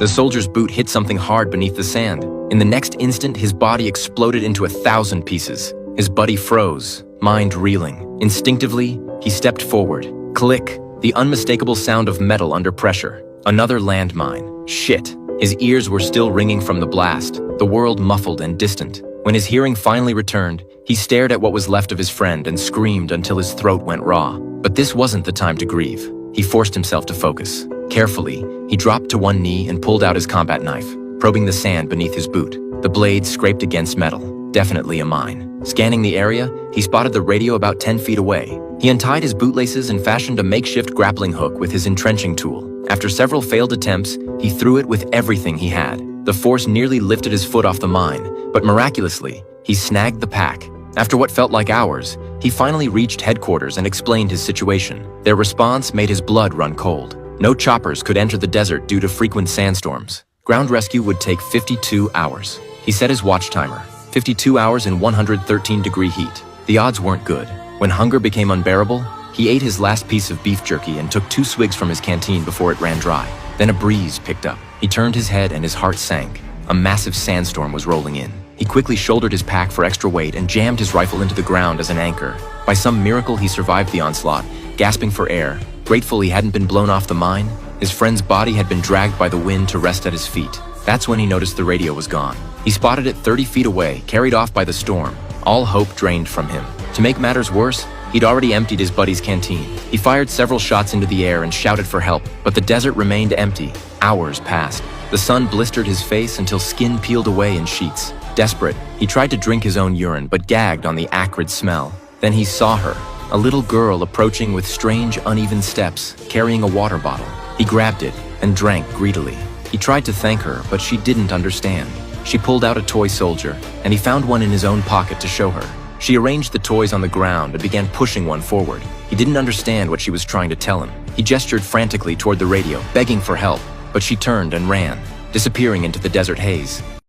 The soldier's boot hit something hard beneath the sand. In the next instant, his body exploded into 1,000 pieces. His buddy froze, mind reeling. Instinctively, he stepped forward. Click, the unmistakable sound of metal under pressure. Another landmine. Shit. His ears were still ringing from the blast, the world muffled and distant. When his hearing finally returned, he stared at what was left of his friend and screamed until his throat went raw. But this wasn't the time to grieve. He forced himself to focus. Carefully, he dropped to one knee and pulled out his combat knife, probing the sand beneath his boot. The blade scraped against metal. Definitely a mine. Scanning the area, he spotted the radio about 10 feet away. He untied his bootlaces and fashioned a makeshift grappling hook with his entrenching tool. After several failed attempts, he threw it with everything he had. The force nearly lifted his foot off the mine, but miraculously, he snagged the pack. After what felt like hours, he finally reached headquarters and explained his situation. Their response made his blood run cold. No choppers could enter the desert due to frequent sandstorms. Ground rescue would take 52 hours. He set his watch timer, 52 hours in 113-degree heat. The odds weren't good. When hunger became unbearable, he ate his last piece of beef jerky and took 2 swigs from his canteen before it ran dry. Then a breeze picked up. He turned his head and his heart sank. A massive sandstorm was rolling in. He quickly shouldered his pack for extra weight and jammed his rifle into the ground as an anchor. By some miracle, he survived the onslaught, gasping for air. Grateful he hadn't been blown off the mine, his friend's body had been dragged by the wind to rest at his feet. That's when he noticed the radio was gone. He spotted it 30 feet away, carried off by the storm. All hope drained from him. To make matters worse, he'd already emptied his buddy's canteen. He fired several shots into the air and shouted for help, but the desert remained empty. Hours passed. The sun blistered his face until skin peeled away in sheets. Desperate, he tried to drink his own urine, but gagged on the acrid smell. Then he saw her, a little girl approaching with strange, uneven steps, carrying a water bottle. He grabbed it and drank greedily. He tried to thank her, but she didn't understand. She pulled out a toy soldier, and he found one in his own pocket to show her. She arranged the toys on the ground and began pushing one forward. He didn't understand what she was trying to tell him. He gestured frantically toward the radio, begging for help, but she turned and ran, disappearing into the desert haze.